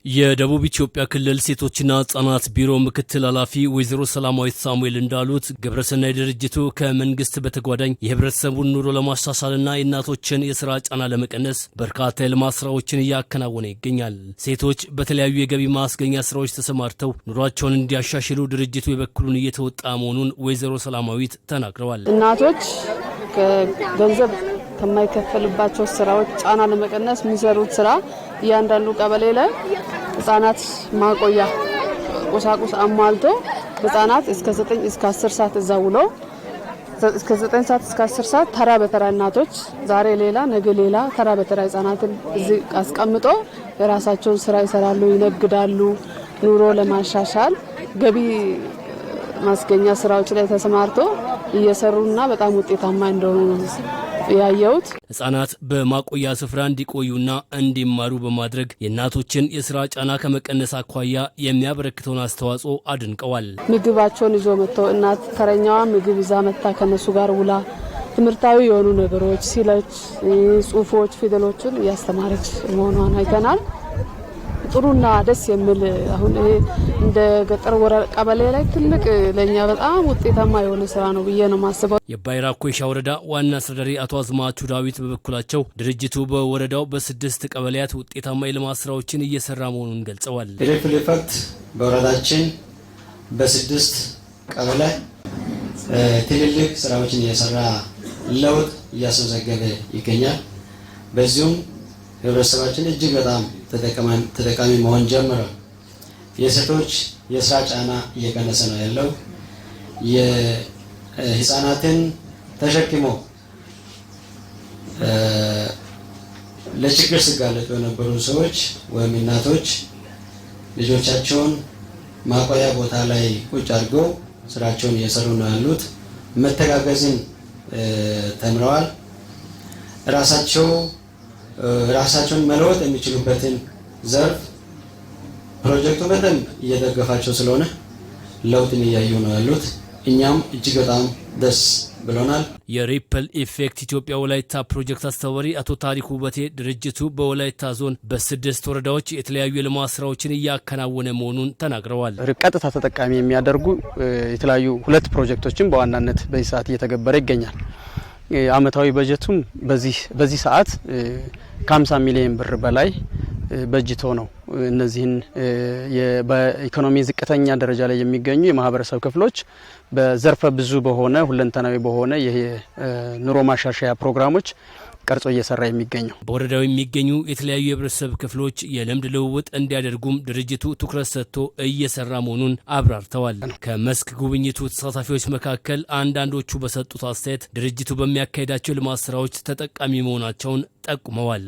የደቡብ ኢትዮጵያ ክልል ሴቶችና ህጻናት ቢሮ ምክትል ኃላፊ ወይዘሮ ሰላማዊት ሳሙኤል እንዳሉት ግብረሰናይ ድርጅቱ ከመንግስት በተጓዳኝ የህብረተሰቡን ኑሮ ለማሻሻልና የእናቶችን የሥራ ጫና ለመቀነስ በርካታ የልማት ስራዎችን እያከናወነ ይገኛል። ሴቶች በተለያዩ የገቢ ማስገኛ ስራዎች ተሰማርተው ኑሯቸውን እንዲያሻሽሉ ድርጅቱ የበኩሉን እየተወጣ መሆኑን ወይዘሮ ሰላማዊት ተናግረዋል። እናቶች ገንዘብ ከማይከፈልባቸው ስራዎች ጫና ለመቀነስ የሚሰሩት ስራ እያንዳንዱ ቀበሌ ላይ ህጻናት ማቆያ ቁሳቁስ አሟልቶ ህጻናት እስከ 9 እስከ 10 ሰዓት እዛውሎ እስከ 9 ሰዓት እስከ 10 ሰዓት ተራ በተራ እናቶች ዛሬ ሌላ ነገ ሌላ ተራ በተራ ህጻናትን እዚህ አስቀምጦ የራሳቸውን ስራ ይሰራሉ፣ ይነግዳሉ። ኑሮ ለማሻሻል ገቢ ማስገኛ ስራዎች ላይ ተሰማርቶ እየሰሩና በጣም ውጤታማ እንደሆኑ ያየሁት። ህጻናት በማቆያ ስፍራ እንዲቆዩና እንዲማሩ በማድረግ የእናቶችን የሥራ ጫና ከመቀነስ አኳያ የሚያበረክተውን አስተዋጽኦ አድንቀዋል። ምግባቸውን ይዞ መጥተው እናት ተረኛዋ ምግብ ይዛ መጣ ከነሱ ጋር ውላ ትምህርታዊ የሆኑ ነገሮች ሲለች ጽሁፎች፣ ፊደሎችን እያስተማረች መሆኗን አይተናል። ጥሩና ደስ የሚል አሁን ይሄ እንደ ገጠር ቀበሌ ላይ ትልቅ ለኛ በጣም ውጤታማ የሆነ ስራ ነው ብዬ ነው ማስበው። የባይራ ኮይሻ ወረዳ ዋና አስተዳዳሪ አቶ አዝማቹ ዳዊት በበኩላቸው ድርጅቱ በወረዳው በ6 ቀበሌያት ውጤታማ የልማት ስራዎችን እየሰራ መሆኑን ገልጸዋል። ሪፍሌክት በወረዳችን በ6 ቀበሌ ትልልቅ ስራዎችን እየሰራ ለውጥ እያስመዘገበ ይገኛል። በዚሁም ህብረተሰባችን እጅግ በጣም ተጠቃሚ መሆን ጀምሯል። የሴቶች የስራ ጫና እየቀነሰ ነው ያለው። የህፃናትን ተሸክሞ ለችግር ሲጋለጡ የነበሩ ሰዎች ወይም እናቶች ልጆቻቸውን ማቆያ ቦታ ላይ ቁጭ አድርገው ስራቸውን እየሰሩ ነው ያሉት። መተጋገዝን ተምረዋል። ራሳቸውን መለወጥ የሚችሉበትን ዘርፍ ፕሮጀክቱ በደንብ እየደገፋቸው ስለሆነ ለውጥን እያዩ ነው ያሉት። እኛም እጅግ በጣም ደስ ብሎናል። የሪፕል ኢፌክት ኢትዮጵያ ወላይታ ፕሮጀክት አስተባባሪ አቶ ታሪኩ ውበቴ ድርጅቱ በወላይታ ዞን በ6 ወረዳዎች የተለያዩ የልማት ስራዎችን እያከናወነ መሆኑን ተናግረዋል። ቀጥታ ተጠቃሚ የሚያደርጉ የተለያዩ 2 ፕሮጀክቶችን በዋናነት በዚህ ሰዓት እየተገበረ ይገኛል። አመታዊ በጀቱም በዚህ ሰዓት ከ50 ሚሊዮን ብር በላይ በጅቶ ነው እነዚህን በኢኮኖሚ ዝቅተኛ ደረጃ ላይ የሚገኙ የማህበረሰብ ክፍሎች በዘርፈ ብዙ በሆነ ሁለንተናዊ በሆነ የኑሮ ማሻሻያ ፕሮግራሞች ቀርጾ እየሰራ የሚገኘው። በወረዳው የሚገኙ የተለያዩ የህብረተሰብ ክፍሎች የልምድ ልውውጥ እንዲያደርጉም ድርጅቱ ትኩረት ሰጥቶ እየሰራ መሆኑን አብራርተዋል። ከመስክ ጉብኝቱ ተሳታፊዎች መካከል አንዳንዶቹ በሰጡት አስተያየት ድርጅቱ በሚያካሄዳቸው ልማት ስራዎች ተጠቃሚ መሆናቸውን ጠቁመዋል።